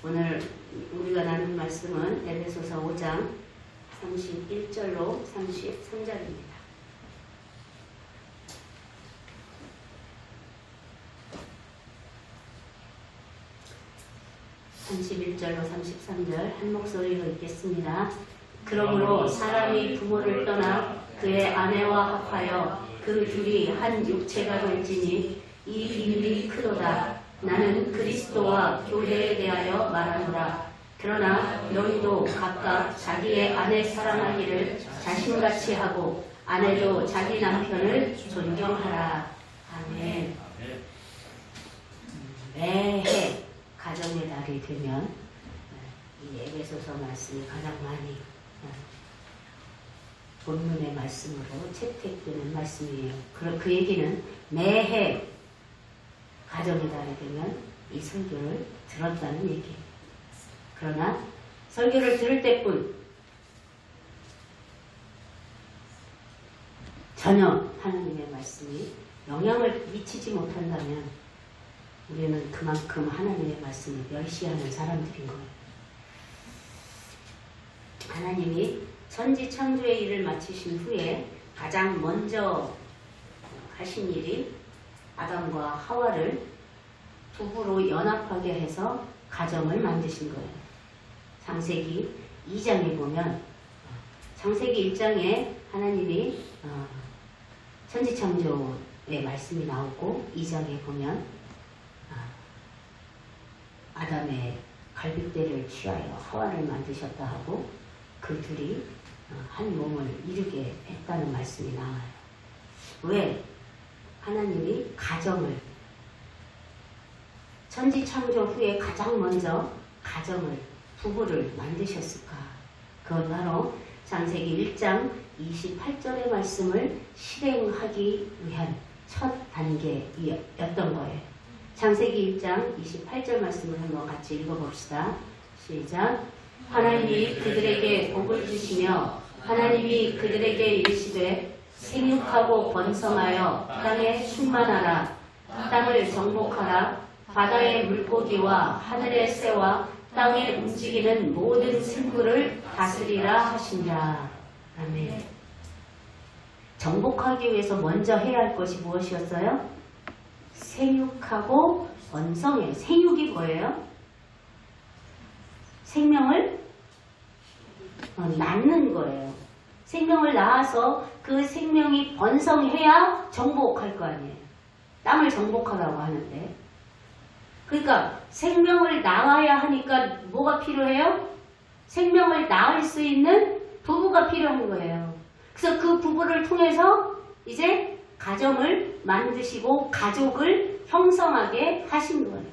오늘 우리가 나눈 말씀은 에베소서 5장 31절로 33절입니다. (31절로 33절) 한 목소리로 읽겠습니다. 그러므로 사람이 부모를 떠나 그의 아내와 합하여 그 둘이 한 육체가 될지니 이 비밀이 크도다. 나는 그리스도와 교회에 대하여 말하노라. 그러나 너희도 각각 자기의 아내 사랑하기를 자신같이 하고 아내도 자기 남편을 존경하라. 아멘. 매해 가정의 달이 되면 이 에베소서 말씀이 가장 많이 본문의 말씀으로 채택되는 말씀이에요. 그 얘기는 매해 가정의 달이 되면 이 설교를 들었다는 얘기예요. 그러나 설교를 들을 때뿐 전혀 하나님의 말씀이 영향을 미치지 못한다면 우리는 그만큼 하나님의 말씀을 멸시하는 사람들인 거예요. 하나님이 천지 창조의 일을 마치신 후에 가장 먼저 하신 일이 아담과 하와를 부부로 연합하게 해서 가정을 만드신 거예요. 창세기 2장에 보면 창세기 1장에 하나님이 천지 창조의 말씀이 나오고 2장에 보면 아담의 갈빗대를 취하여 하와를 만드셨다 하고 그 둘이 한 몸을 이루게 했다는 말씀이 나와요. 왜 하나님이 가정을 천지 창조 후에 가장 먼저 가정을 부부를 만드셨을까? 그건 바로 창세기 1장 28절의 말씀을 실행하기 위한 첫 단계였던 거예요. 창세기 1장 28절 말씀을 한번 같이 읽어봅시다. 시작. 하나님이 그들에게 복을 주시며 하나님이 그들에게 이르시되 생육하고 번성하여 땅에 충만하라. 땅을 정복하라. 바다의 물고기와 하늘의 새와 땅에 움직이는 모든 생물을 다스리라 하시니라. 아멘. 정복하기 위해서 먼저 해야 할 것이 무엇이었어요? 생육하고 번성해요. 생육이 뭐예요? 생명을 낳는 거예요. 생명을 낳아서 그 생명이 번성해야 정복할 거 아니에요. 땅을 정복하라고 하는데. 그러니까 생명을 낳아야 하니까 뭐가 필요해요? 생명을 낳을 수 있는 부부가 필요한 거예요. 그래서 그 부부를 통해서 이제 가정을 만드시고 가족을 형성하게 하신 거예요.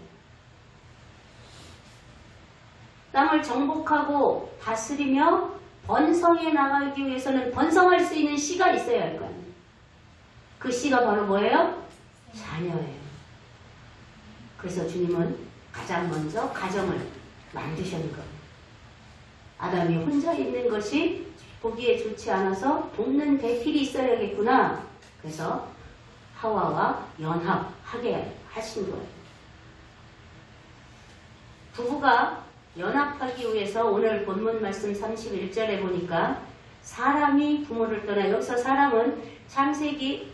땅을 정복하고 다스리며 번성해 나가기 위해서는 번성할 수 있는 씨가 있어야 할 거 아니에요. 그 씨가 바로 뭐예요? 자녀예요. 그래서 주님은 가장 먼저 가정을 만드셨는 거예요. 아담이 혼자 있는 것이 보기에 좋지 않아서 돕는 대필이 있어야겠구나. 그래서 하와와 연합하게 하신 거예요. 부부가 연합하기 위해서 오늘 본문 말씀 31절에 보니까 사람이 부모를 떠나, 여기서 사람은 창세기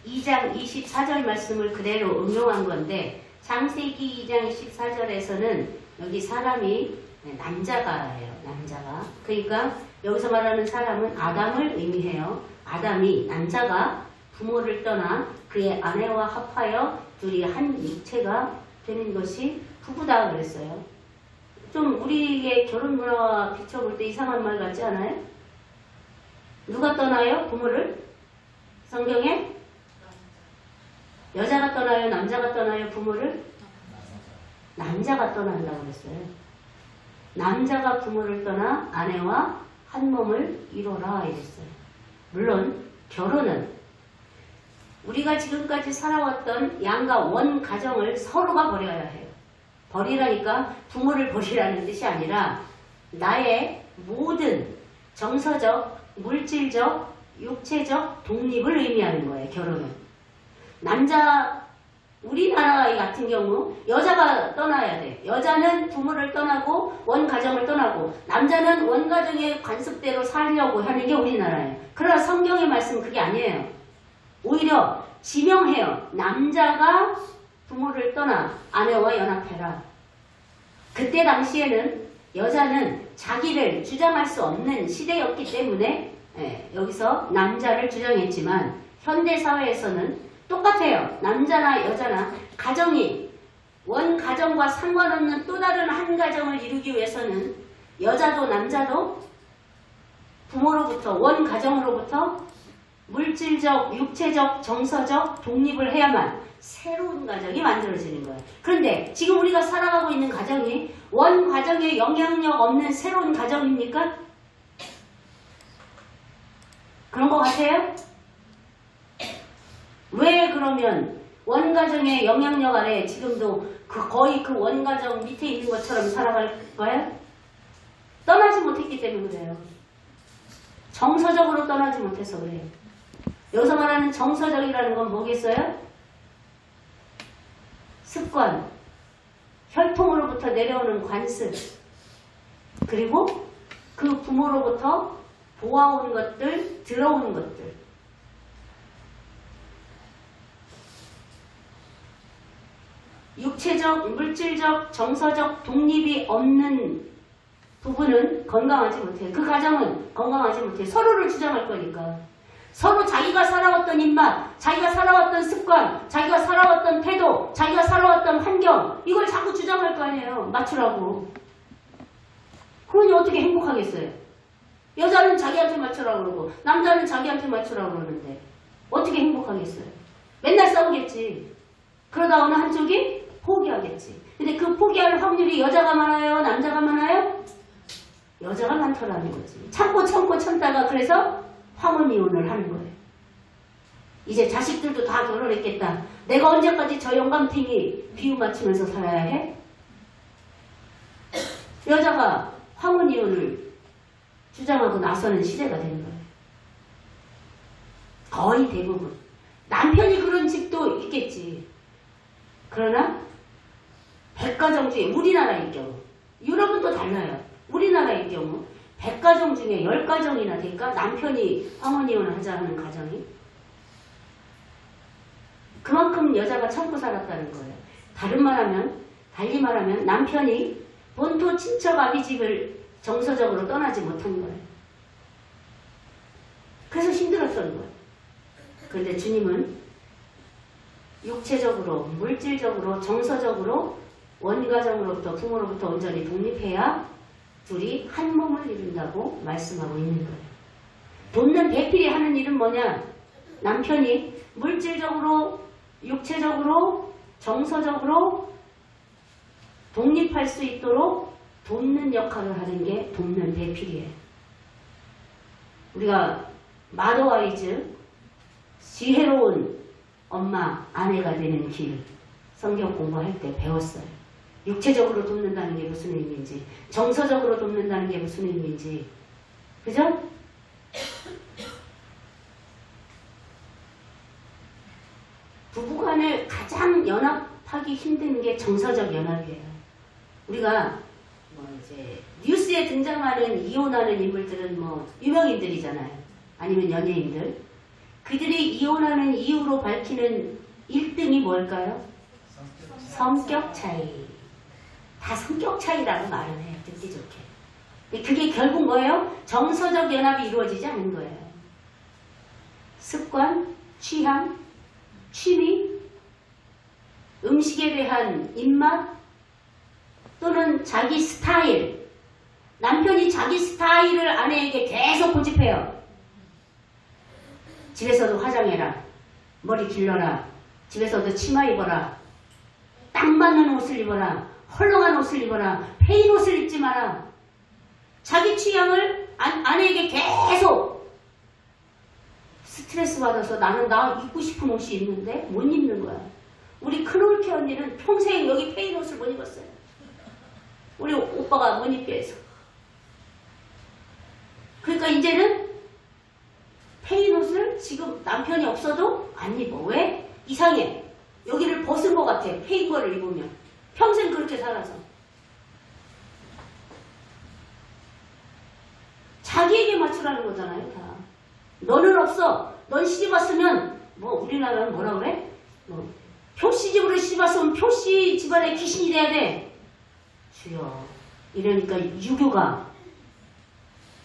2장 24절 말씀을 그대로 응용한 건데 창세기 2장 24절에서는 여기 사람이 남자가예요. 남자가. 그러니까 여기서 말하는 사람은 아담을 의미해요. 아담이 남자가 부모를 떠나 그의 아내와 합하여 둘이 한 육체가 되는 것이 부부다 그랬어요. 좀 우리의 결혼 문화와 비춰볼 때 이상한 말 같지 않아요? 누가 떠나요? 부모를? 성경에? 여자가 떠나요? 남자가 떠나요? 부모를? 남자가 떠난다고 그랬어요. 남자가 부모를 떠나 아내와 한 몸을 이뤄라 이랬어요. 물론 결혼은 우리가 지금까지 살아왔던 양가 원 가정을 서로가 버려야 해요. 버리라니까 부모를 버리라는 뜻이 아니라 나의 모든 정서적, 물질적, 육체적 독립을 의미하는 거예요. 결혼은. 남자는 우리나라 같은 경우 여자가 떠나야 돼. 여자는 부모를 떠나고 원가정을 떠나고 남자는 원가정의 관습대로 살려고 하는 게 우리나라예요. 그러나 성경의 말씀은 그게 아니에요. 오히려 지명해요. 남자가 부모를 떠나 아내와 연합해라. 그때 당시에는 여자는 자기를 주장할 수 없는 시대였기 때문에 여기서 남자를 주장했지만 현대사회에서는 똑같아요. 남자나 여자나 가정이 원가정과 상관없는 또 다른 한 가정을 이루기 위해서는 여자도 남자도 부모로부터 원가정으로부터 물질적, 육체적, 정서적 독립을 해야만 새로운 가정이 만들어지는 거예요. 그런데 지금 우리가 살아가고 있는 가정이 원가정에 영향력 없는 새로운 가정입니까? 그런 것 같아요? 왜 그러면 원가정의 영향력 아래 지금도 거의 그 원가정 밑에 있는 것처럼 살아갈까요? 떠나지 못했기 때문에 그래요. 정서적으로 떠나지 못해서 그래요. 여기서 말하는 정서적이라는 건 뭐겠어요? 습관, 혈통으로부터 내려오는 관습, 그리고 그 부모로부터 보아온 것들, 들어온 것들. 육체적, 물질적, 정서적 독립이 없는 부부는 건강하지 못해요. 그 가정은 건강하지 못해요. 서로를 주장할 거니까. 서로 자기가 살아왔던 입맛, 자기가 살아왔던 습관, 자기가 살아왔던 태도, 자기가 살아왔던 환경 이걸 자꾸 주장할 거 아니에요. 맞추라고. 그러니 어떻게 행복하겠어요? 여자는 자기한테 맞추라고 그러고 남자는 자기한테 맞추라고 그러는데 어떻게 행복하겠어요? 맨날 싸우겠지. 그러다 어느 한쪽이 포기하겠지. 근데 그 포기할 확률이 여자가 많아요? 남자가 많아요? 여자가 많더라는 거지. 참고 참다가 그래서 황혼 이혼을 하는 거예요. 이제 자식들도 다 결혼했겠다. 내가 언제까지 저 영감탱이 비유 맞추면서 살아야 해? 여자가 황혼 이혼을 주장하고 나서는 시대가 되는 거예요. 거의 대부분. 남편이 그런 집도 있겠지. 그러나 백가정 중에 우리나라의 경우, 유럽은 또 달라요. 우리나라의 경우 100가정 중에 10가정이나 될까? 남편이 황혼 이혼을 하자 하는 가정이. 그만큼 여자가 참고 살았다는 거예요. 달리 말하면 남편이 본토 친척 아비 집을 정서적으로 떠나지 못한 거예요. 그래서 힘들었던 거예요. 그런데 주님은 육체적으로, 물질적으로, 정서적으로 원가정으로부터 부모로부터 온전히 독립해야 둘이 한 몸을 이룬다고 말씀하고 있는 거예요. 돕는 배필이 하는 일은 뭐냐? 남편이 물질적으로, 육체적으로, 정서적으로 독립할 수 있도록 돕는 역할을 하는 게 돕는 배필이에요. 우리가 마더와이즈, 지혜로운 엄마, 아내가 되는 길 성경 공부할 때 배웠어요. 육체적으로 돕는다는 게 무슨 의미인지, 정서적으로 돕는다는 게 무슨 의미인지. 그죠? 부부간을 가장 연합하기 힘든 게 정서적 연합이에요. 우리가 이제 뉴스에 등장하는 이혼하는 인물들은 유명인들이잖아요. 아니면 연예인들. 그들이 이혼하는 이유로 밝히는 1등이 뭘까요? 성격 차이. 다 성격 차이라고 말을 해요. 듣기 좋게. 그게 결국 뭐예요? 정서적 연합이 이루어지지 않은 거예요. 습관, 취향, 취미, 음식에 대한 입맛, 또는 자기 스타일. 남편이 자기 스타일을 아내에게 계속 고집해요. 집에서도 화장해라. 머리 길러라. 집에서도 치마 입어라. 딱 맞는 옷을 입어라. 헐렁한 옷을 입어라. 페인 옷을 입지 마라. 자기 취향을 아내에게 계속 스트레스 받아서 나는 나 입고 싶은 옷이 있는데 못 입는 거야. 우리 큰올케 언니는 평생 여기 페인 옷을 못 입었어요. 우리 오빠가 못 입게 해서. 그러니까 이제는 페인 옷을 지금 남편이 없어도 안 입어. 왜? 이상해. 여기를 벗은 것 같아. 페이퍼를 입으면. 평생 그렇게 살아서. 자기에게 맞추라는 거잖아요. 다. 너는 없어. 넌 시집 왔으면 뭐 우리나라는 뭐라 그래? 뭐 표시집으로 시집 왔으면 표시 집안에 귀신이 돼야 돼. 주여. 이러니까 유교가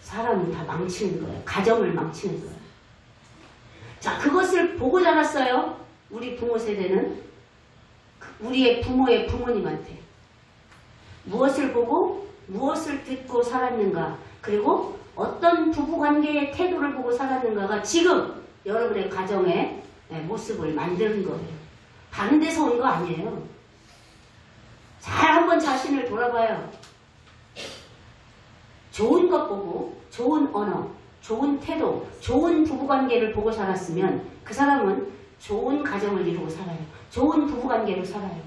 사람을 다 망치는 거예요. 가정을 망치는 거예요. 자, 그것을 보고 자랐어요. 우리 부모 세대는. 우리의 부모의 부모님한테. 무엇을 보고 무엇을 듣고 살았는가. 그리고 어떤 부부관계의 태도를 보고 살았는가가 지금 여러분의 가정의 모습을 만드는 거예요. 다른 데서 온 거 아니에요. 잘 한번 자신을 돌아봐요. 좋은 것 보고 좋은 언어, 좋은 태도, 좋은 부부관계를 보고 살았으면 그 사람은 좋은 가정을 이루고 살아요. 좋은 부부관계로 살아요.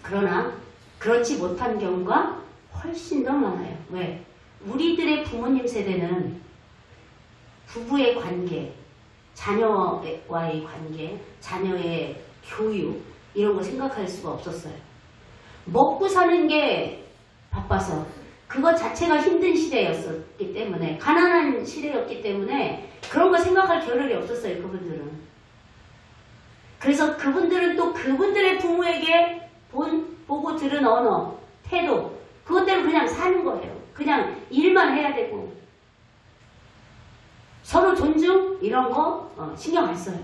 그러나 그렇지 못한 경우가 훨씬 더 많아요. 왜? 우리들의 부모님 세대는 부부의 관계, 자녀와의 관계, 자녀의 교육 이런 거 생각할 수가 없었어요. 먹고 사는 게 바빠서 그거 자체가 힘든 시대였기 때문에 가난한 시대였기 때문에 그런 거 생각할 겨를이 없었어요. 그분들은. 그래서 그분들은 또 그분들의 부모에게 보고 들은 언어, 태도 그것대로 그냥 사는 거예요. 그냥 일만 해야 되고 서로 존중 이런 거 신경 안 써요.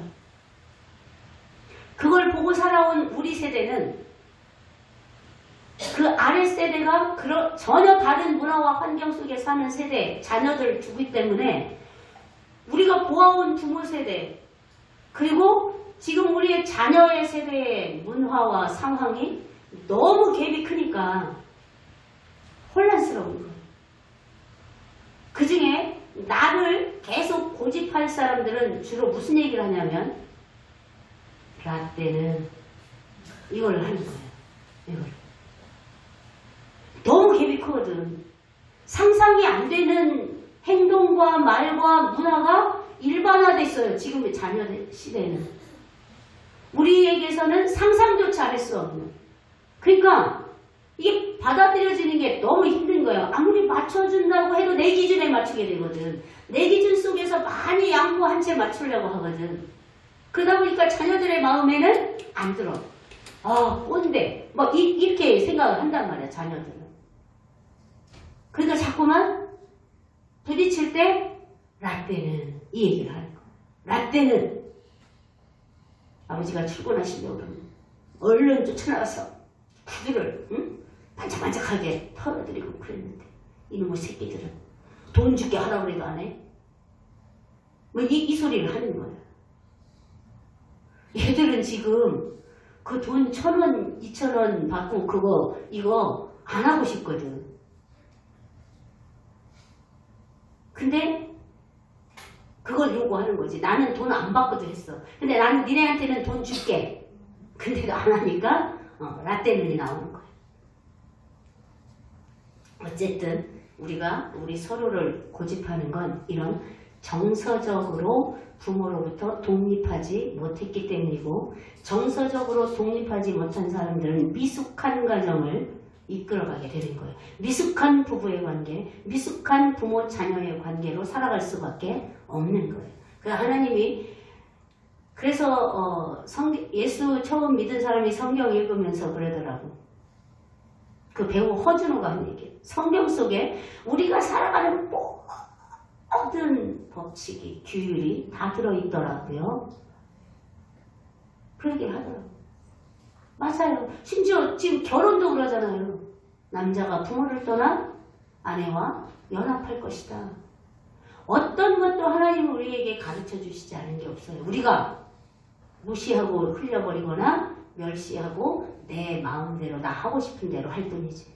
그걸 보고 살아온 우리 세대는 그 아래 세대가 전혀 다른 문화와 환경 속에 사는 세대 자녀들을 두기 때문에 우리가 보아온 부모 세대 그리고 지금 우리의 자녀의 세대의 문화와 상황이 너무 갭이 크니까 혼란스러운 거예요. 그 중에 나를 계속 고집할 사람들은 주로 무슨 얘기를 하냐면 라떼는 이걸 하는 거예요. 이걸. 너무 갭이 크거든. 상상이 안 되는 행동과 말과 문화가 일반화됐어요. 지금의 자녀 시대는. 우리에게서는 상상조차 할 수 없는. 그러니까 이게 받아들여지는 게 너무 힘든 거예요. 아무리 맞춰준다고 해도 내 기준에 맞추게 되거든. 내 기준 속에서 많이 양보한 채 맞추려고 하거든. 그러다 보니까 자녀들의 마음에는 안 들어. 꼰대. 뭐 이렇게 생각을 한단 말이야. 자녀들은. 그러니까 자꾸만 부딪힐 때 라떼는 이 얘기를 하는 거야. 라떼는 아버지가 출근하시려고 그러면 얼른 쫓아나가서 구두를 반짝반짝하게 털어드리고 그랬는데 이놈의 새끼들은 돈 줄게 하라고 해도 안 해. 뭐 이 소리를 하는 거야. 얘들은 지금 그 돈 1,000원, 2,000원 받고 이거 안 하고 싶거든. 근데 그걸 요구하는 거지. 나는 돈 안 받고도 했어. 근데 나는 니네한테는 돈 줄게. 근데도 안 하니까 라떼는이 나오는 거야. 어쨌든 우리 서로를 고집하는 건 이런 정서적으로 부모로부터 독립하지 못했기 때문이고 정서적으로 독립하지 못한 사람들은 미숙한 가정을 이끌어가게 되는 거예요. 미숙한 부부의 관계, 미숙한 부모 자녀의 관계로 살아갈 수밖에 없는 거예요. 그래서 예수 처음 믿은 사람이 성경 읽으면서 그러더라고. 그 배우 허준호가 한 얘기. 성경 속에 우리가 살아가는 모든 법칙이, 규율이 다 들어있더라고요. 그런 얘기를 하더라고요. 맞아요. 심지어 지금 결혼도 그러잖아요. 남자가 부모를 떠나 아내와 연합할 것이다. 어떤 것도 하나님은 우리에게 가르쳐 주시지 않은 게 없어요. 우리가 무시하고 흘려버리거나 멸시하고 내 마음대로 나 하고 싶은 대로 할 뿐이지.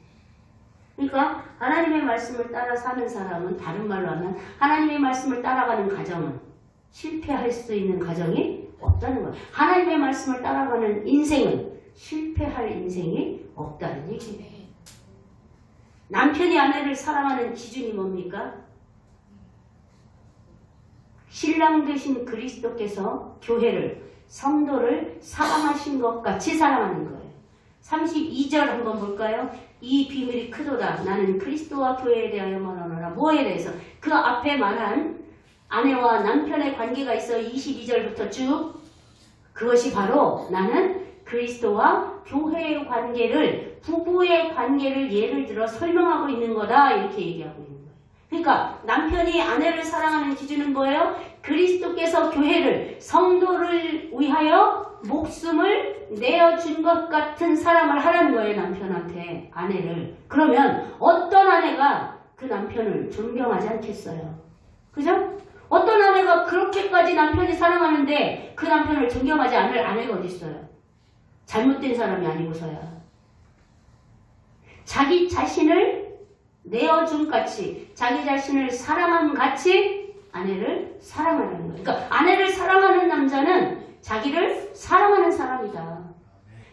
그러니까 하나님의 말씀을 따라 사는 사람은 다른 말로 하면 하나님의 말씀을 따라가는 가정은 실패할 수 있는 가정이 없다는 거예요. 하나님의 말씀을 따라가는 인생은 실패할 인생이 없다는 얘기예요. 남편이 아내를 사랑하는 기준이 뭡니까? 신랑 되신 그리스도께서 교회를 성도를 사랑하신 것 같이 사랑하는 거예요. 32절 한번 볼까요? 이 비밀이 크도다. 나는 그리스도와 교회에 대하여 말하노라. 뭐에 대해서? 그 앞에 말한 아내와 남편의 관계가 있어 22절부터 쭉 그것이 바로 나는 그리스도와 교회의 관계를 부부의 관계를 예를 들어 설명하고 있는 거다 이렇게 얘기하고 있는 거예요. 그러니까 남편이 아내를 사랑하는 기준은 뭐예요? 그리스도께서 교회를 성도를 위하여 목숨을 내어준 것 같은 사랑을 하라는 거예요. 남편한테 아내를. 그러면 어떤 아내가 그 남편을 존경하지 않겠어요? 그죠? 어떤 아내가 그렇게까지 남편이 사랑하는데 그 남편을 존경하지 않을 아내가 어디 있어요? 잘못된 사람이 아니고서야. 자기 자신을 내어준 같이 자기 자신을 사랑한 같이 아내를 사랑하는 거예요. 그러니까 아내를 사랑하는 남자는 자기를 사랑하는 사람이다.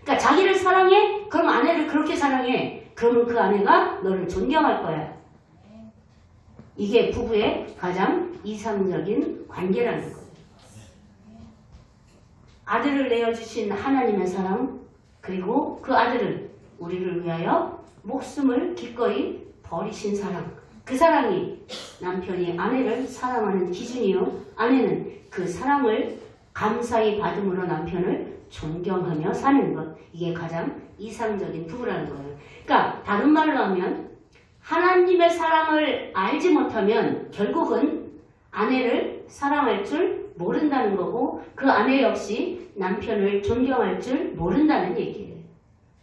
그러니까 자기를 사랑해? 그럼 아내를 그렇게 사랑해. 그러면 그 아내가 너를 존경할 거야. 이게 부부의 가장 이상적인 관계라는 거예요. 아들을 내어주신 하나님의 사랑, 그리고 그 아들은 우리를 위하여 목숨을 기꺼이 버리신 사랑. 그 사랑이 남편이 아내를 사랑하는 기준이요. 아내는 그 사랑을 감사히 받음으로 남편을 존경하며 사는 것. 이게 가장 이상적인 부부라는 거예요. 그러니까 다른 말로 하면 하나님의 사랑을 알지 못하면 결국은 아내를 사랑할 줄 모른다는 거고 그 아내 역시 남편을 존경할 줄 모른다는 얘기예요.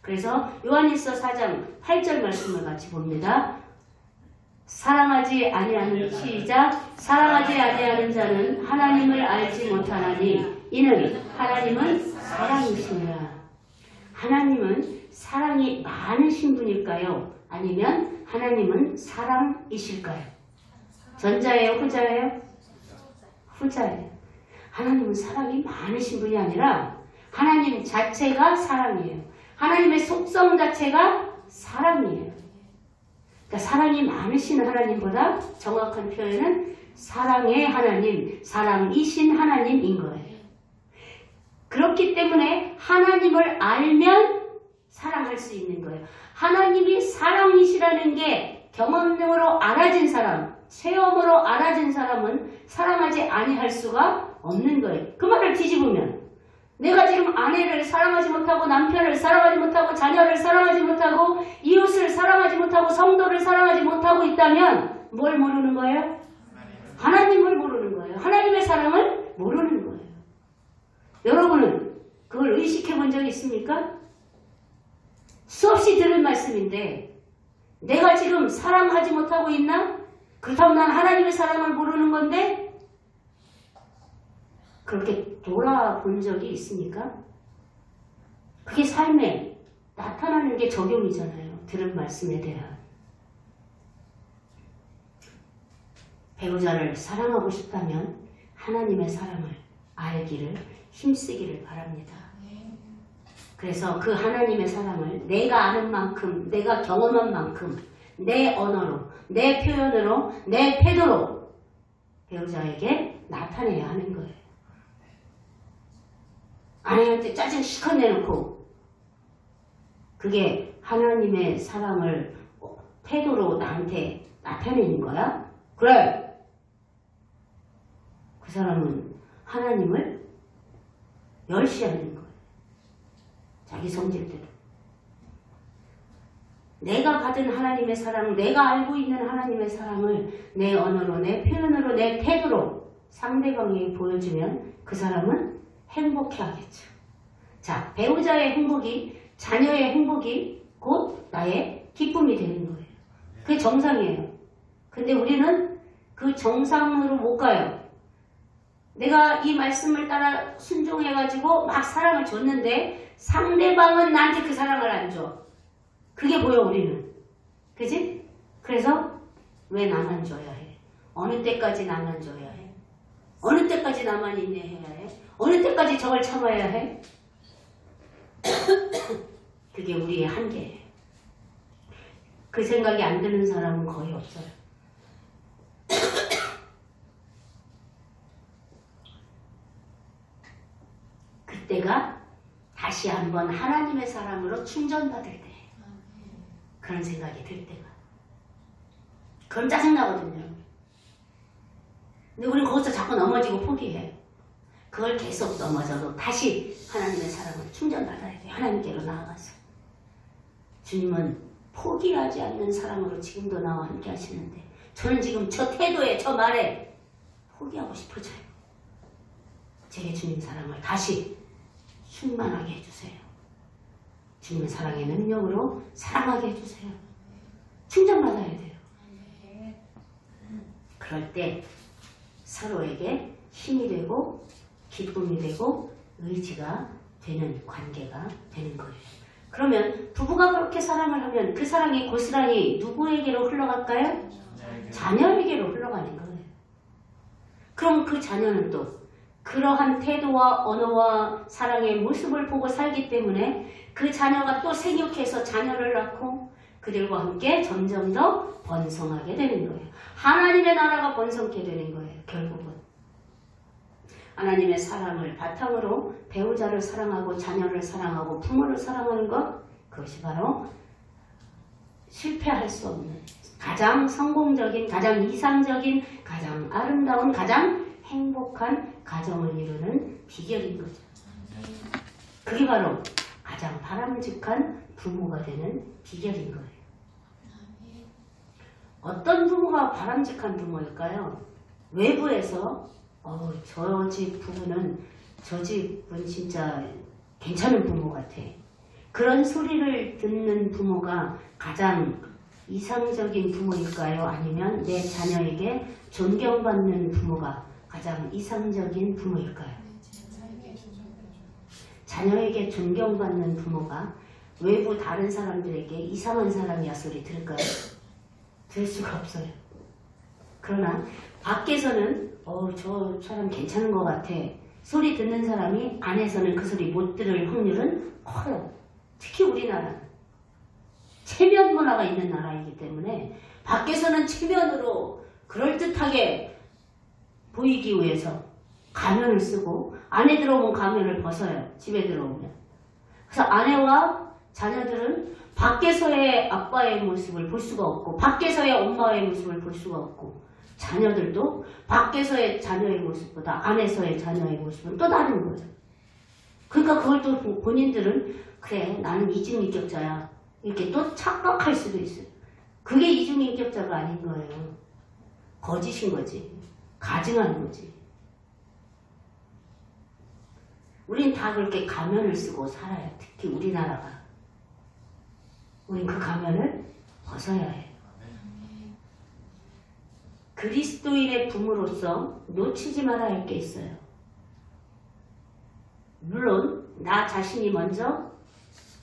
그래서 요한일서 4장 8절 말씀을 같이 봅니다. 사랑하지 아니하는 시작 사랑하지 아니하는 자는 하나님을 알지 못하나니 이는 하나님은 사랑이시니라. 하나님은 사랑이 많으신 분일까요? 아니면 하나님은 사랑이실까요? 전자예요? 후자예요? 후자예요. 하나님은 사랑이 많으신 분이 아니라 하나님 자체가 사랑이에요. 하나님의 속성 자체가 사랑이에요. 그러니까 사랑이 많으신 하나님보다 정확한 표현은 사랑의 하나님, 사랑이신 하나님인 거예요. 그렇기 때문에 하나님을 알면 사랑할 수 있는 거예요. 하나님이 사랑이시라는 게 경험으로 알아진 사람, 체험으로 알아진 사람은 사랑하지 아니할 수가 없는 거예요. 그 말을 뒤집으면 내가 지금 아내를 사랑하지 못하고 남편을 사랑하지 못하고 자녀를 사랑하지 못하고 이웃을 사랑하지 못하고 성도를 사랑하지 못하고 있다면 뭘 모르는 거예요? 하나님을 모르는 거예요. 하나님의 사랑을 모르는 거예요. 여러분은 그걸 의식해 본 적이 있습니까? 수없이 들은 말씀인데 내가 지금 사랑하지 못하고 있나? 그렇다고 난 하나님의 사랑을 모르는 건데 그렇게 돌아본 적이 있습니까? 그게 삶에 나타나는 게 적용이잖아요. 들은 말씀에 대한. 배우자를 사랑하고 싶다면 하나님의 사랑을 알기를 힘쓰기를 바랍니다. 그래서 그 하나님의 사랑을 내가 아는 만큼, 내가 경험한 만큼 내 언어로, 내 표현으로, 내 태도로 배우자에게 나타내야 하는 거예요. 아내한테 짜증 실컷 내놓고 그게 하나님의 사랑을 태도로 나한테 나타내는 거야? 그래! 그 사람은 하나님을 멸시하는 거예요. 자기 성질대로. 내가 받은 하나님의 사랑, 내가 알고 있는 하나님의 사랑을 내 언어로, 내 표현으로, 내 태도로 상대방에게 보여주면 그 사람은 행복해하겠죠. 자, 배우자의 행복이, 자녀의 행복이 곧 나의 기쁨이 되는 거예요. 그게 정상이에요. 근데 우리는 그 정상으로 못 가요. 내가 이 말씀을 따라 순종해가지고 막 사랑을 줬는데 상대방은 나한테 그 사랑을 안 줘. 그게 보여 우리는. 그지? 그래서 왜 나만 줘야 해? 어느 때까지 나만 줘야 해? 어느 때까지 나만 인내해야 해? 어느 때까지 저걸 참아야 해? 그게 우리의 한계예요. 그 생각이 안 드는 사람은 거의 없어요. 내가 다시 한번 하나님의 사람으로 충전받을 때 그런 생각이 들 때가 그럼 짜증나거든요. 근데 우린 거기서 자꾸 넘어지고 포기해요. 그걸 계속 넘어져도 다시 하나님의 사랑을 충전받아야 돼요. 하나님께로 나아가서. 주님은 포기하지 않는 사랑으로 지금도 나와 함께 하시는데 저는 지금 저 태도에 저 말에 포기하고 싶어져요. 제게 주님 사랑을 다시 충만하게 해주세요. 주님의 사랑의 능력으로 사랑하게 해주세요. 충전받아야 돼요. 그럴 때 서로에게 힘이 되고 기쁨이 되고 의지가 되는 관계가 되는 거예요. 그러면 부부가 그렇게 사랑을 하면 그 사랑이 고스란히 누구에게로 흘러갈까요? 자녀에게로 흘러가는 거예요. 그럼 그 자녀는 또 그러한 태도와 언어와 사랑의 모습을 보고 살기 때문에 그 자녀가 또 생육해서 자녀를 낳고 그들과 함께 점점 더 번성하게 되는 거예요. 하나님의 나라가 번성케 되는 거예요. 결국은. 하나님의 사랑을 바탕으로 배우자를 사랑하고 자녀를 사랑하고 부모를 사랑하는 것, 그것이 바로 실패할 수 없는 가장 성공적인, 가장 이상적인, 가장 아름다운, 가장 행복한 가정을 이루는 비결인 거죠. 그게 바로 가장 바람직한 부모가 되는 비결인 거예요. 어떤 부모가 바람직한 부모일까요? 외부에서 저 집 부부는 저 집은 진짜 괜찮은 부모 같아. 그런 소리를 듣는 부모가 가장 이상적인 부모일까요? 아니면 내 자녀에게 존경받는 부모가 가장 이상적인 부모일까요? 자녀에게 존경받는 부모가 외부 다른 사람들에게 이상한 사람이야 소리 들을까요? 들을 수가 없어요. 그러나 밖에서는 저 사람 괜찮은 것 같아 소리 듣는 사람이 안에서는 그 소리 못 들을 확률은 커요. 특히 우리나라는 체면 문화가 있는 나라이기 때문에 밖에서는 체면으로 그럴듯하게 보이기 위해서 가면을 쓰고 안에 들어오면 가면을 벗어요. 집에 들어오면. 그래서 아내와 자녀들은 밖에서의 아빠의 모습을 볼 수가 없고 밖에서의 엄마의 모습을 볼 수가 없고 자녀들도 밖에서의 자녀의 모습보다 안에서의 자녀의 모습은 또 다른 거예요. 그러니까 그걸 또 본인들은 그래 나는 이중인격자야 이렇게 또 착각할 수도 있어요. 그게 이중인격자가 아닌 거예요. 거짓인 거지. 가증하는 거지. 우린 다 그렇게 가면을 쓰고 살아요. 특히 우리나라가. 우린 그 가면을 벗어야 해요. 그리스도인의 부모로서 놓치지 말아야 할 게 있어요. 물론 나 자신이 먼저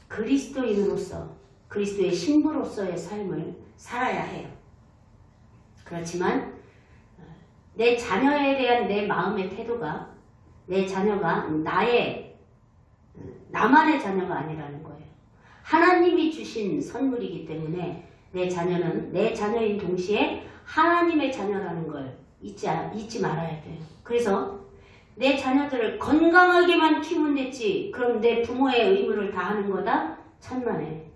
그리스도인으로서 그리스도의 신부로서의 삶을 살아야 해요. 그렇지만 내 자녀에 대한 내 마음의 태도가 내 자녀가 나만의 자녀가 아니라는 거예요. 하나님이 주신 선물이기 때문에 내 자녀는 내 자녀인 동시에 하나님의 자녀라는 걸 잊지 말아야 돼요. 그래서 내 자녀들을 건강하게만 키우면 됐지 그럼 내 부모의 의무를 다하는 거다? 천만에.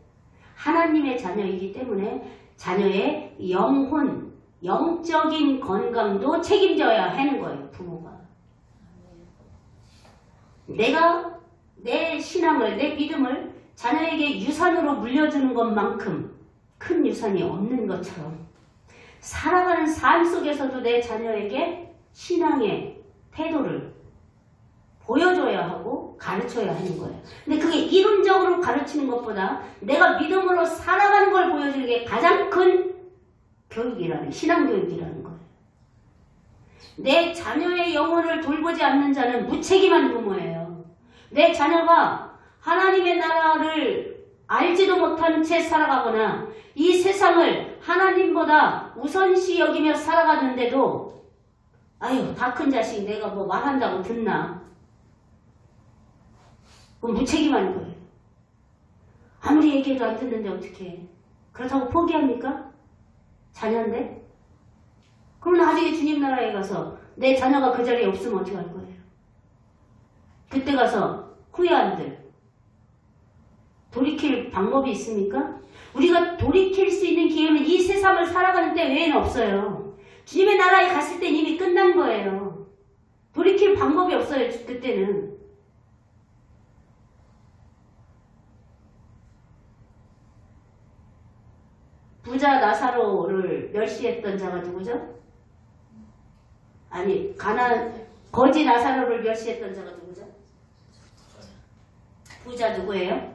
하나님의 자녀이기 때문에 자녀의 영혼, 영적인 건강도 책임져야 하는 거예요. 부모가. 내가 내 신앙을, 내 믿음을 자녀에게 유산으로 물려주는 것만큼 큰 유산이 없는 것처럼 살아가는 삶 속에서도 내 자녀에게 신앙의 태도를 보여줘야 하고 가르쳐야 하는 거예요. 근데 그게 이론적으로 가르치는 것보다 내가 믿음으로 살아가는 걸 보여주는 게 가장 큰 교육이라는, 신앙교육이라는 거예요. 내 자녀의 영혼을 돌보지 않는 자는 무책임한 부모예요. 내 자녀가 하나님의 나라를 알지도 못한 채 살아가거나 이 세상을 하나님보다 우선시 여기며 살아가는데도 아유 다 큰 자식 내가 뭐 말한다고 듣나. 그건 무책임한 거예요. 아무리 얘기해도 안 듣는데 어떻게 해. 그렇다고 포기합니까? 자녀인데? 그럼 나중에 주님 나라에 가서 내 자녀가 그 자리에 없으면 어떻게 할 거예요? 그때 가서 후회한들. 돌이킬 방법이 있습니까? 우리가 돌이킬 수 있는 기회는 이 세상을 살아가는 데 외에는 없어요. 주님의 나라에 갔을 땐 이미 끝난 거예요. 돌이킬 방법이 없어요. 그때는. 부자 나사로를 멸시했던 자가 누구죠? 아니, 거지 나사로를 멸시했던 자가 누구죠? 부자 누구예요?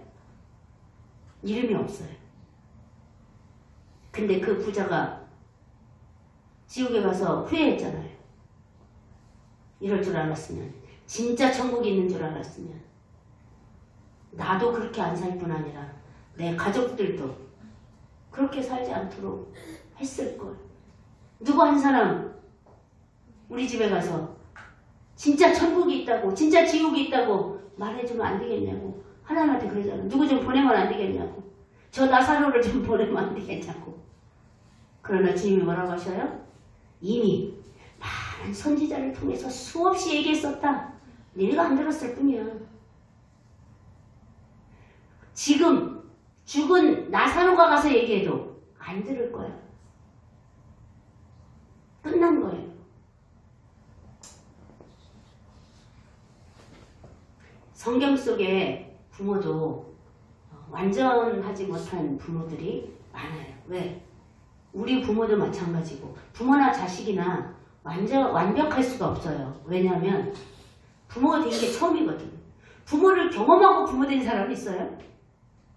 이름이 없어요. 근데 그 부자가 지옥에 가서 후회했잖아요. 이럴 줄 알았으면, 진짜 천국이 있는 줄 알았으면, 나도 그렇게 안 살 뿐 아니라 내 가족들도 그렇게 살지 않도록 했을걸. 누구 한 사람 우리 집에 가서 진짜 천국이 있다고, 진짜 지옥이 있다고 말해주면 안 되겠냐고. 하나님한테 그러잖아. 누구 좀 보내면 안 되겠냐고. 저 나사로를 좀 보내면 안 되겠냐고. 그러나 주님이 뭐라고 하셔요? 이미 많은 선지자를 통해서 수없이 얘기했었다. 네가 안 들었을 뿐이야. 지금 죽은 나사로가 가서 얘기해도 안 들을 거야. 끝난 거예요. 성경 속에 부모도 완전하지 못한 부모들이 많아요. 왜? 우리 부모도 마찬가지고 부모나 자식이나 완벽할 수가 없어요. 왜냐하면 부모가 된 게 처음이거든. 부모를 경험하고 부모 된 사람이 있어요?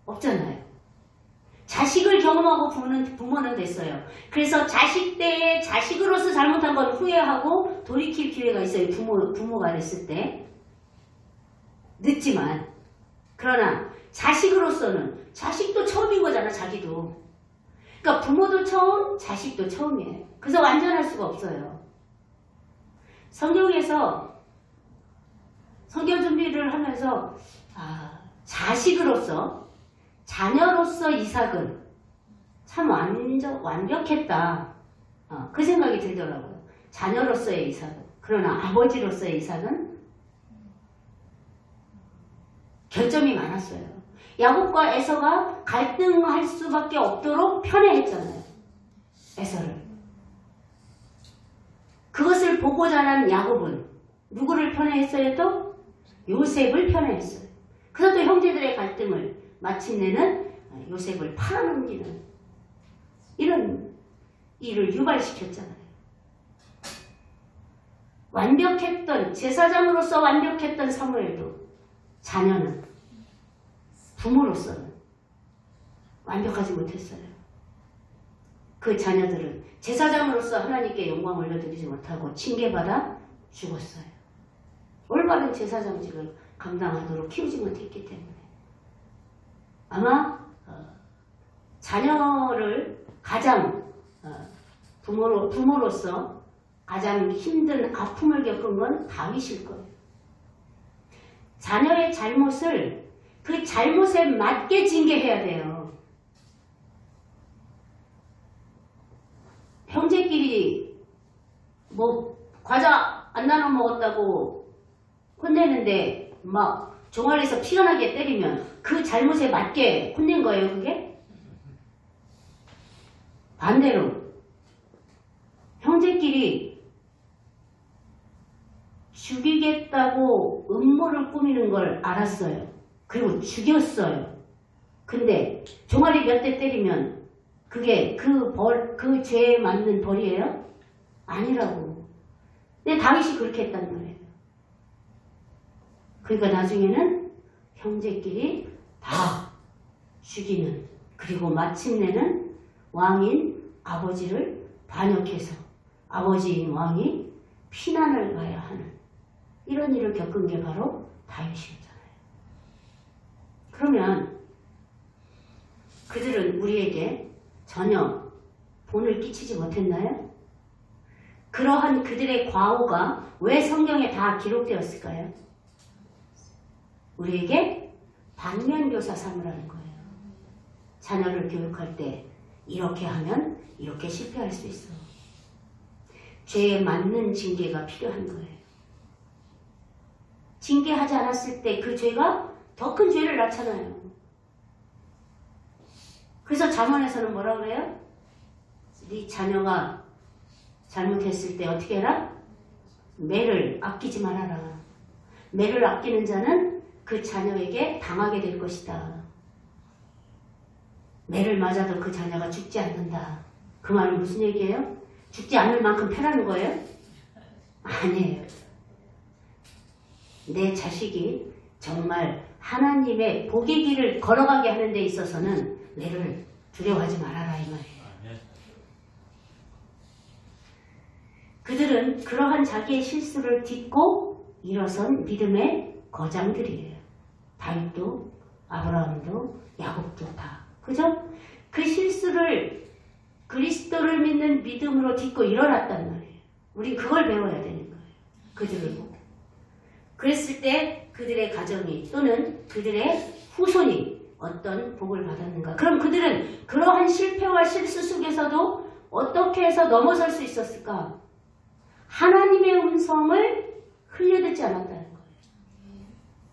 없잖아요. 자식을 경험하고 부모는 됐어요. 그래서 자식 때에 자식으로서 잘못한 건 후회하고 돌이킬 기회가 있어요. 부모가 됐을 때. 늦지만. 그러나 자식으로서는 자식도 처음인 거잖아. 자기도. 그러니까 부모도 처음, 자식도 처음이에요. 그래서 완전할 수가 없어요. 성경에서 성경 준비를 하면서 자식으로서, 자녀로서 이삭은 참 완벽했다. 그 생각이 들더라고요. 자녀로서의 이삭은. 그러나 아버지로서의 이삭은 결점이 많았어요. 야곱과 에서가 갈등할 수밖에 없도록 편애했잖아요. 에서를. 그것을 보고 자란 야곱은 누구를 편애했어요 또? 요셉을 편애했어요. 그래서 또 형제들의 갈등을 마침내는 요셉을 팔아넘기는 이런 일을 유발시켰잖아요. 완벽했던, 제사장으로서 완벽했던 사무엘도 자녀는, 부모로서는 완벽하지 못했어요. 그 자녀들은 제사장으로서 하나님께 영광 올려드리지 못하고 징계받아 죽었어요. 올바른 제사장직을 감당하도록 키우지 못했기 때문에. 아마 자녀를 가장 부모로서 가장 힘든 아픔을 겪은 건 다윗일 거예요. 자녀의 잘못을 그 잘못에 맞게 징계해야 돼요. 형제끼리 뭐 과자 안 나눠 먹었다고 혼내는데 막 종아리에서 피가 나게 때리면 그 잘못에 맞게 혼낸 거예요, 그게? 반대로 형제끼리 죽이겠다고 음모를 꾸미는 걸 알았어요. 그리고 죽였어요. 근데 종아리 몇 대 때리면 그게 그 죄에 맞는 벌이에요? 아니라고. 근데 다윗이 그렇게 했단 말이에요. 그러니까 나중에는 형제끼리 다 죽이는, 그리고 마침내는 왕인 아버지를 반역해서 아버지인 왕이 피난을 가야 하는 이런 일을 겪은 게 바로 다윗이었잖아요. 그러면 그들은 우리에게 전혀 본을 끼치지 못했나요? 그러한 그들의 과오가 왜 성경에 다 기록되었을까요? 우리에게 반면교사 삼으라는 거예요. 자녀를 교육할 때 이렇게 하면 이렇게 실패할 수 있어. 죄에 맞는 징계가 필요한 거예요. 징계하지 않았을 때 그 죄가 더 큰 죄를 낳잖아요. 그래서 잠언에서는 뭐라 그래요? 네 자녀가 잘못했을 때 어떻게 해라? 매를 아끼지 말아라. 매를 아끼는 자는 그 자녀에게 당하게 될 것이다. 매를 맞아도 그 자녀가 죽지 않는다. 그 말은 무슨 얘기예요? 죽지 않을 만큼 패라는 거예요? 아니에요. 내 자식이 정말 하나님의 복의 길을 걸어가게 하는 데 있어서는 매를 두려워하지 말아라 이 말이에요. 그들은 그러한 자기의 실수를 딛고 일어선 믿음의 거장들이에요. 다윗도 아브라함도 야곱도 다. 그죠? 그 실수를 그리스도를 믿는 믿음으로 딛고 일어났단 말이에요. 우린 그걸 배워야 되는 거예요. 그들을 보고. 그랬을 때 그들의 가정이 또는 그들의 후손이 어떤 복을 받았는가. 그럼 그들은 그러한 실패와 실수 속에서도 어떻게 해서 넘어설 수 있었을까? 하나님의 음성을 흘려듣지 않았다는 거예요.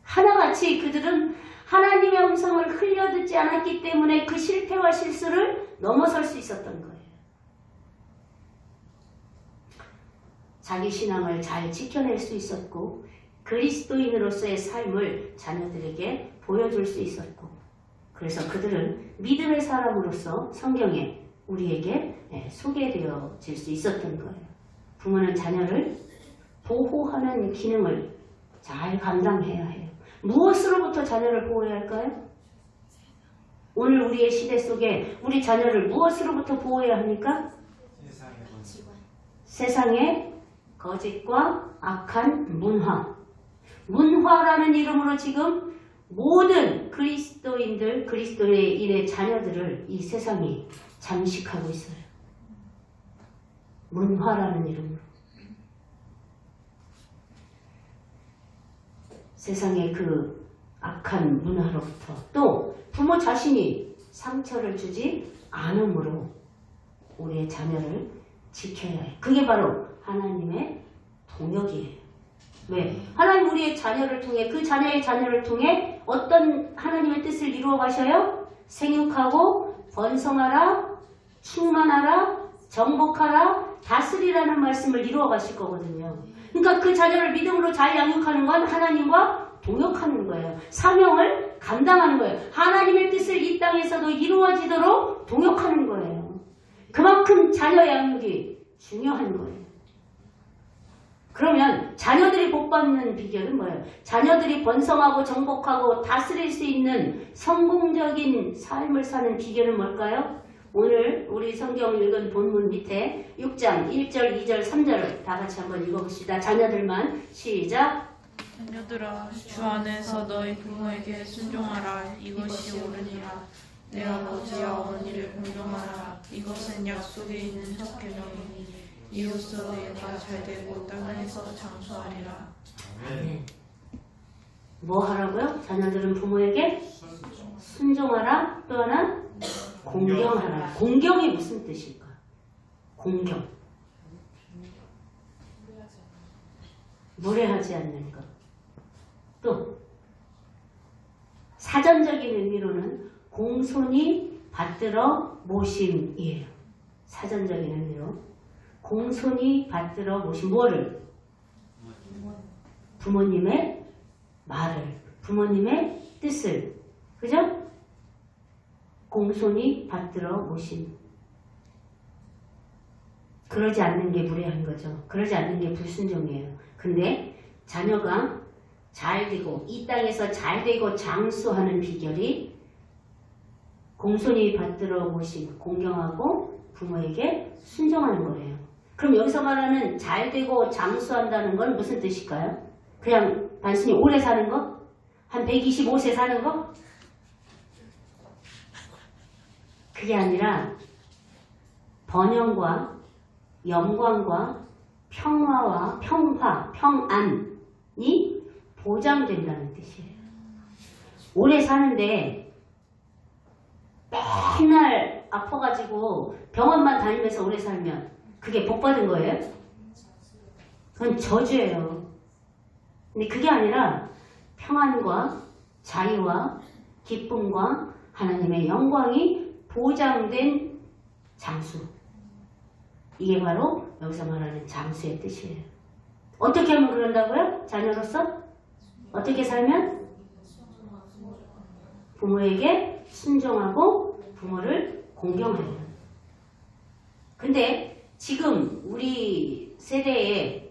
하나같이 그들은 하나님의 음성을 흘려듣지 않았기 때문에 그 실패와 실수를 넘어설 수 있었던 거예요. 자기 신앙을 잘 지켜낼 수 있었고 그리스도인으로서의 삶을 자녀들에게 보여줄 수 있었고 그래서 그들은 믿음의 사람으로서 성경에 우리에게 소개되어질 수 있었던 거예요. 부모는 자녀를 보호하는 기능을 잘 감당해야 해요. 무엇으로부터 자녀를 보호해야 할까요? 오늘 우리의 시대 속에 우리 자녀를 무엇으로부터 보호해야 합니까? 세상의 거짓과 악한 문화. 문화라는 이름으로 지금 모든 그리스도인들, 그리스도인의 자녀들을 이 세상이 잠식하고 있어요. 문화라는 이름으로. 세상의 그 악한 문화로부터 또 부모 자신이 상처를 주지 않음으로 우리의 자녀를 지켜야 해요. 그게 바로 하나님의 동역이에요. 왜? 하나님 우리의 자녀를 통해 그 자녀의 자녀를 통해 어떤 하나님의 뜻을 이루어 가셔요? 생육하고 번성하라, 충만하라, 정복하라, 다스리라는 말씀을 이루어 가실 거거든요. 그러니까 그 자녀를 믿음으로 잘 양육하는 건 하나님과 동역하는 거예요. 사명을 감당하는 거예요. 하나님의 뜻을 이 땅에서도 이루어지도록 동역하는 거예요. 그만큼 자녀 양육이 중요한 거예요. 그러면 자녀들이 복받는 비결은 뭐예요? 자녀들이 번성하고 정복하고 다스릴 수 있는 성공적인 삶을 사는 비결은 뭘까요? 오늘 우리 성경 읽은 본문 밑에 6장 1절, 2절, 3절을 다 같이 한번 읽어봅시다. 자녀들만 시작. 자녀들아 주 안에서 너희 부모에게 순종하라. 이것이 옳으니라. 내 아버지와 어머니를 공경하라. 이것은 약속에 있는 첫 계명이니 이로써 너희가 잘되고 땅에서 장수하리라. 네. 뭐 하라고요? 자녀들은 부모에게 순종하라. 또 하나 공경하라. 공경이 무슨 뜻일까? 공경. 무례하지 않는 것. 또 사전적인 의미로는 공손히 받들어 모심이에요. 사전적인 의미로 공손히 받들어 모심. 뭐를? 부모님의 말을, 부모님의 뜻을. 그죠? 공손히 받들어 모심. 그러지 않는 게 무례한 거죠. 그러지 않는 게 불순종이에요. 근데 자녀가 잘 되고 이 땅에서 잘 되고 장수하는 비결이 공손히 받들어 모심, 공경하고 부모에게 순종하는 거예요. 그럼 여기서 말하는 잘 되고 장수한다는 건 무슨 뜻일까요? 그냥 단순히 오래 사는 거? 한 125세 사는 거? 그게 아니라 번영과 영광과 평화와 평화, 평안이 보장된다는 뜻이에요. 오래 사는데 맨날 아파가지고 병원만 다니면서 오래 살면 그게 복 받은 거예요? 그건 저주예요. 근데 그게 아니라 평안과 자유와 기쁨과 하나님의 영광이 보장된 장수. 이게 바로 여기서 말하는 장수의 뜻이에요. 어떻게 하면 그런다고요? 자녀로서? 어떻게 살면? 부모에게 순종하고 부모를 공경하여. 근데 지금 우리 세대에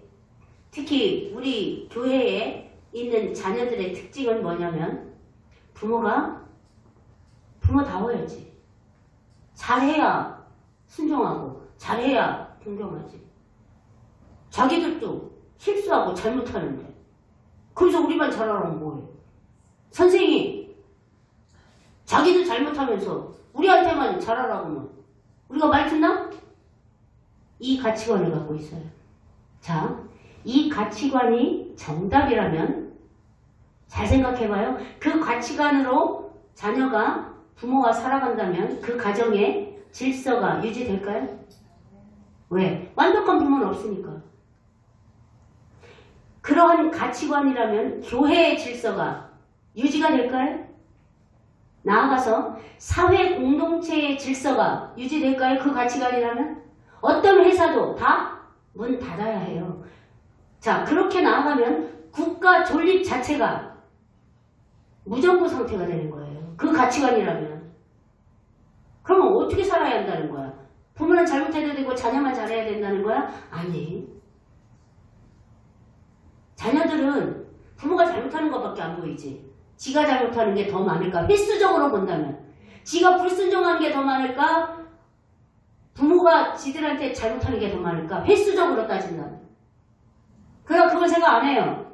특히 우리 교회에 있는 자녀들의 특징은 뭐냐면 부모다워야지. 잘해야 순종하고 잘해야 공경하지. 자기들도 실수하고 잘못하는데 그래서 우리만 잘하라면 뭐예요? 선생이 자기들 잘못하면서 우리한테만 잘하라고 하면 우리가 말 듣나? 이 가치관을 갖고 있어요. 자, 이 가치관이 정답이라면 잘 생각해봐요. 그 가치관으로 자녀가 부모와 살아간다면 그 가정의 질서가 유지될까요? 왜? 완벽한 부모는 없으니까. 그러한 가치관이라면 교회의 질서가 유지가 될까요? 나아가서 사회 공동체의 질서가 유지될까요? 그 가치관이라면? 어떤 회사도 다 문 닫아야 해요. 자, 그렇게 나아가면 국가 존립 자체가 무정부 상태가 되는 거예요. 그 가치관이라면. 그러면 어떻게 살아야 한다는 거야? 부모는 잘못해도 되고 자녀만 잘해야 된다는 거야? 아니. 자녀들은 부모가 잘못하는 것밖에 안 보이지. 지가 잘못하는 게 더 많을까? 횟수적으로 본다면. 지가 불순종한 게 더 많을까? 부모가 지들한테 잘못하는 게 더 많을까? 횟수적으로 따진다면. 그러나 그걸 생각 안 해요.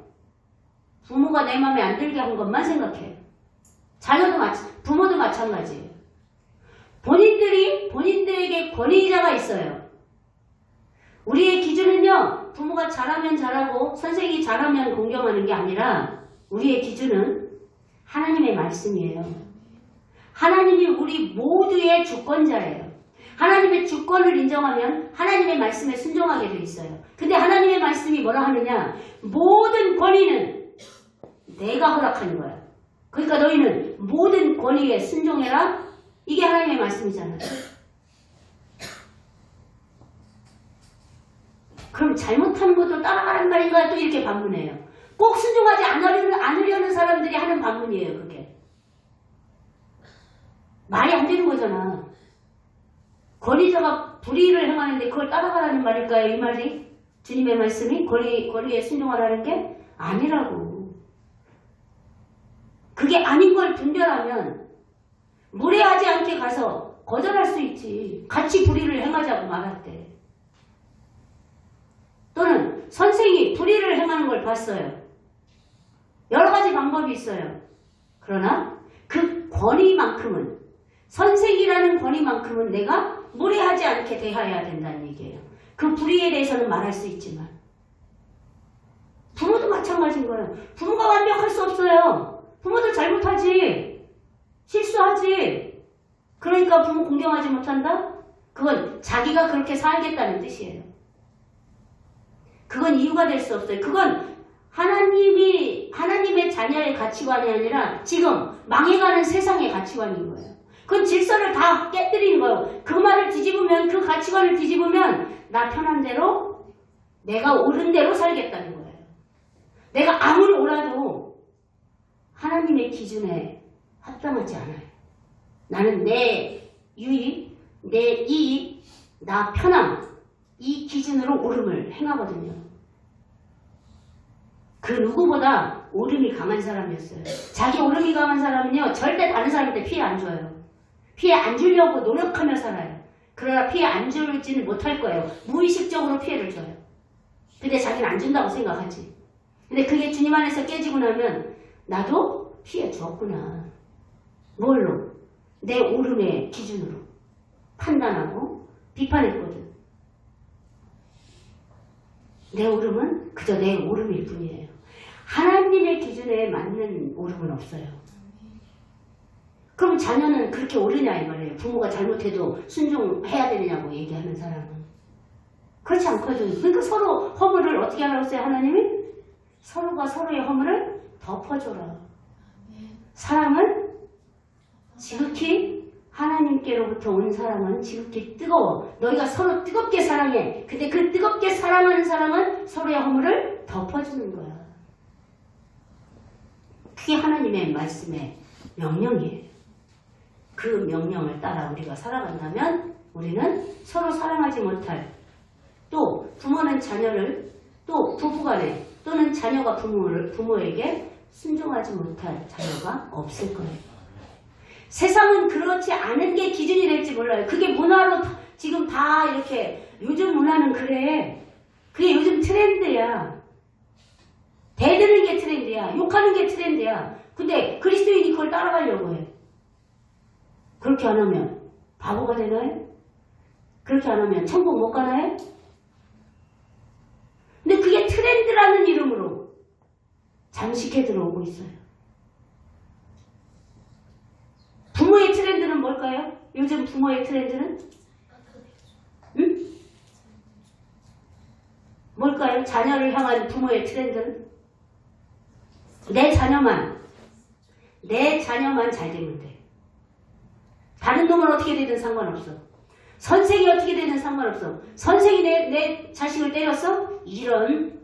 부모가 내 마음에 안 들게 한 것만 생각해요. 부모도 마찬가지예요. 본인들에게 권위자가 있어요. 우리의 기준은요, 부모가 잘하면 잘하고 선생님이 잘하면 공경하는 게 아니라 우리의 기준은 하나님의 말씀이에요. 하나님이 우리 모두의 주권자예요. 하나님의 주권을 인정하면 하나님의 말씀에 순종하게 돼 있어요. 근데 하나님의 말씀이 뭐라 하느냐? 모든 권위는 내가 허락하는 거야. 그러니까 너희는 모든 권위에 순종해라. 이게 하나님의 말씀이잖아요. 그럼 잘못하는 것도 따라가란 말인가? 또 이렇게 반문해요. 꼭 순종하지 않으려는 사람들이 하는 반문이에요. 그게. 말이 안 되는 거잖아. 권위자가 불의를 행하는데 그걸 따라가라는 말일까요? 이 말이? 주님의 말씀이 권위에 순종하라는 게 아니라고. 그게 아닌 걸 분별하면 무례하지 않게 가서 거절할 수 있지. 같이 불의를 행하자고 말할 때. 또는 선생이 불의를 행하는 걸 봤어요. 여러 가지 방법이 있어요. 그러나 그 권위만큼은, 선생이라는 권위만큼은 내가 무례하지 않게 대해야 된다는 얘기예요. 그 불의에 대해서는 말할 수 있지만 부모도 마찬가지인 거예요. 부모가 완벽할 수 없어요. 부모도 잘못하지. 실수하지. 그러니까 부모 공경하지 못한다? 그건 자기가 그렇게 살겠다는 뜻이에요. 그건 이유가 될 수 없어요. 그건 하나님의 자녀의 가치관이 아니라 지금 망해가는 세상의 가치관인 거예요. 그건 질서를 다 깨뜨리는 거예요. 그 말을 뒤집으면, 그 가치관을 뒤집으면 나 편한 대로, 내가 옳은 대로 살겠다는 거예요. 내가 아무리 옳아도 하나님의 기준에 합당하지 않아요. 나는 내 유익, 내 이익, 나 편함, 이 기준으로 옳음을 행하거든요. 그 누구보다 옳음이 강한 사람이었어요. 자기 옳음이 강한 사람은요, 절대 다른 사람한테 피해 안 줘요. 피해 안 주려고 노력하며 살아요. 그러나 피해 안 줄지는 못할 거예요. 무의식적으로 피해를 줘요. 근데 자기는 안 준다고 생각하지. 근데 그게 주님 안에서 깨지고 나면 나도 피해 주었구나. 뭘로? 내 옳음의 기준으로 판단하고 비판했거든. 내 옳음은 그저 내 옳음일 뿐이에요. 하나님의 기준에 맞는 옳음은 없어요. 그럼 자녀는 그렇게 옳으냐 이 말이에요. 부모가 잘못해도 순종해야 되느냐고 얘기하는 사람은. 그렇지 않거든요. 그러니까 서로 허물을 어떻게 하라고 했어요? 하나님이? 서로가 서로의 허물을 덮어줘라. 사랑은 지극히 하나님께로부터 온 사랑은 지극히 뜨거워. 너희가 서로 뜨겁게 사랑해. 근데 그 뜨겁게 사랑하는 사람은 서로의 허물을 덮어주는 거야. 그게 하나님의 말씀의 명령이에요. 그 명령을 따라 우리가 살아간다면 우리는 서로 사랑하지 못할, 또 부모는 자녀를, 또 부부간에 또는 자녀가 부모에게 순종하지 못할 자녀가 없을 거예요. 세상은 그렇지 않은 게 기준이 될지 몰라요. 그게 문화로 지금 다 이렇게, 요즘 문화는 그래. 그게 요즘 트렌드야. 대드는 게 트렌드야. 욕하는 게 트렌드야. 근데 그리스도인이 그걸 따라가려고 해. 그렇게 안 하면 바보가 되나요? 그렇게 안 하면 천국 못 가나요? 근데 그게 트렌드라는 이름으로 잠식해 들어오고 있어요. 부모의 트렌드는 뭘까요? 요즘 부모의 트렌드는? 응? 뭘까요? 자녀를 향한 부모의 트렌드는? 내 자녀만 잘 되면 돼. 다른 놈은 어떻게 되든 상관없어. 선생이 어떻게 되든 상관없어. 선생이 내 자식을 때렸어? 이런.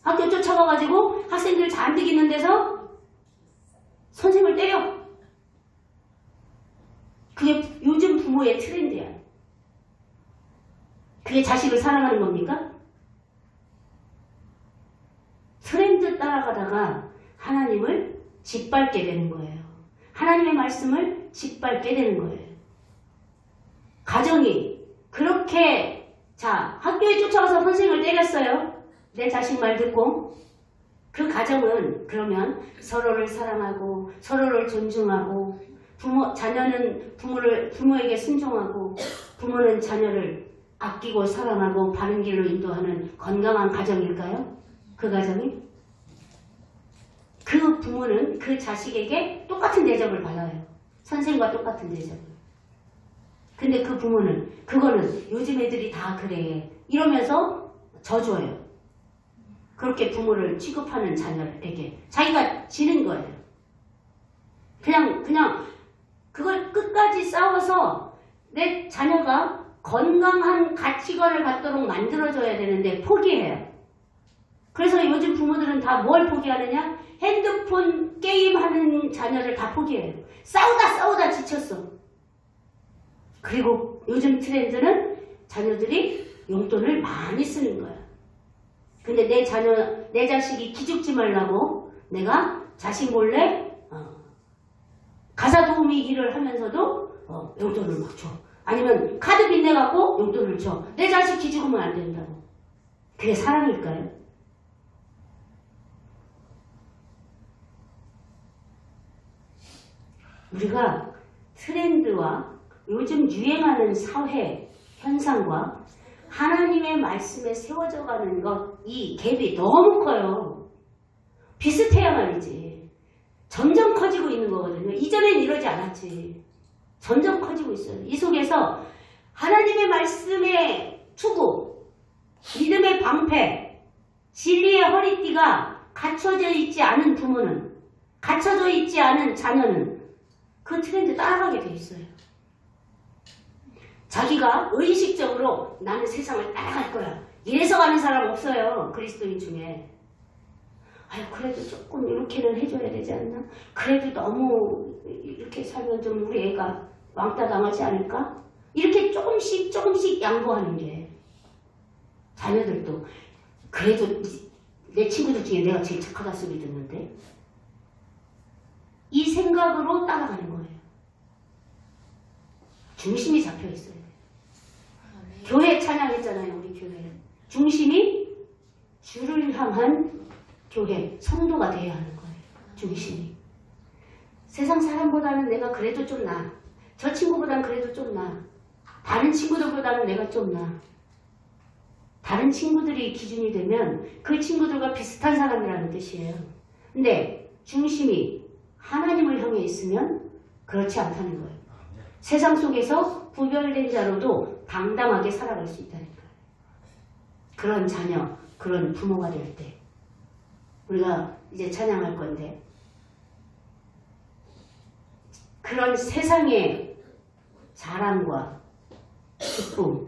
학교 쫓아가가지고 학생들 잔뜩 있는 데서 선생을 때려. 그게 요즘 부모의 트렌드야. 그게 자식을 사랑하는 겁니까? 트렌드 따라가다가 하나님을 짓밟게 되는 거예요. 하나님의 말씀을 짓밟게 되는 거예요. 가정이 그렇게, 자, 학교에 쫓아가서 선생을 때렸어요. 내 자식 말 듣고. 그 가정은 그러면 서로를 사랑하고 서로를 존중하고, 자녀는 부모에게 순종하고, 부모는 자녀를 아끼고 사랑하고 바른 길로 인도하는 건강한 가정일까요? 그 가정이? 그 부모는 그 자식에게 똑같은 대접을 받아요. 선생과 똑같은 대접을. 근데 그 부모는, 그거는 요즘 애들이 다 그래 이러면서 져줘요. 그렇게 부모를 취급하는 자녀에게 자기가 지는 거예요. 그냥 그걸 끝까지 싸워서 내 자녀가 건강한 가치관을 갖도록 만들어줘야 되는데 포기해요. 그래서 요즘 부모들은 다 뭘 포기하느냐? 핸드폰 게임하는 자녀를 다 포기해요. 싸우다 지쳤어. 그리고 요즘 트렌드는 자녀들이 용돈을 많이 쓰는 거야. 근데 내 자식이 기죽지 말라고 내가 자식 몰래 가사 도우미 일을 하면서도 용돈을 막 줘. 아니면 카드 빚내갖고 용돈을 줘. 내 자식 기죽으면 안 된다고. 그게 사랑일까요? 우리가 트렌드와 요즘 유행하는 사회 현상과 하나님의 말씀에 세워져 가는 것, 이 갭이 너무 커요. 비슷해야 말이지. 점점 커지고 있는 거거든요. 이전엔 이러지 않았지. 점점 커지고 있어요. 이 속에서 하나님의 말씀의 투구, 믿음의 방패, 진리의 허리띠가 갖춰져 있지 않은 부모는, 갖춰져 있지 않은 자녀는 그 트렌드 따라가게 돼 있어요. 자기가 의식적으로 나는 세상을 따라갈 거야. 이래서 가는 사람 없어요. 그리스도인 중에. 아유, 그래도 조금 이렇게는 해줘야 되지 않나? 그래도 너무 이렇게 살면 좀 우리 애가 왕따 당하지 않을까? 이렇게 조금씩 양보하는 게. 자녀들도 그래도 내 친구들 중에 내가 제일 착하다 소리 듣는데 이 생각으로 따라가는 거예요. 중심이 잡혀 있어요. 교회 찬양했잖아요. 우리 교회. 중심이 주를 향한 교회, 성도가 돼야 하는 거예요. 중심이. 세상 사람보다는 내가 그래도 좀 나아. 저 친구보다는 그래도 좀 나아. 다른 친구들보다는 내가 좀 나아. 다른 친구들이 기준이 되면 그 친구들과 비슷한 사람이라는 뜻이에요. 근데 중심이 하나님을 향해 있으면 그렇지 않다는 거예요. 세상 속에서 구별된 자로도 당당하게 살아갈 수 있다니까요. 그런 자녀, 그런 부모가 될 때. 우리가 이제 찬양할 건데 그런 세상의 자랑과 기쁨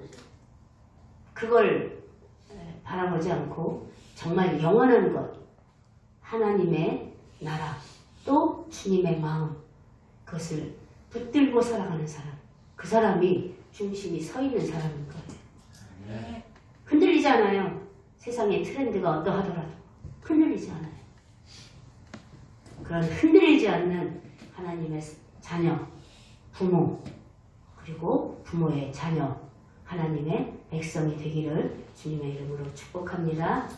그걸 바라보지 않고 정말 영원한 것 하나님의 나라 또 주님의 마음 그것을 붙들고 살아가는 사람 그 사람이 중심이 서 있는 사람인 거예요. 흔들리지 않아요. 세상의 트렌드가 어떠하더라도 흔들리지 않아요. 그런 흔들리지 않는 하나님의 자녀, 부모 그리고 부모의 자녀 하나님의 백성이 되기를 주님의 이름으로 축복합니다.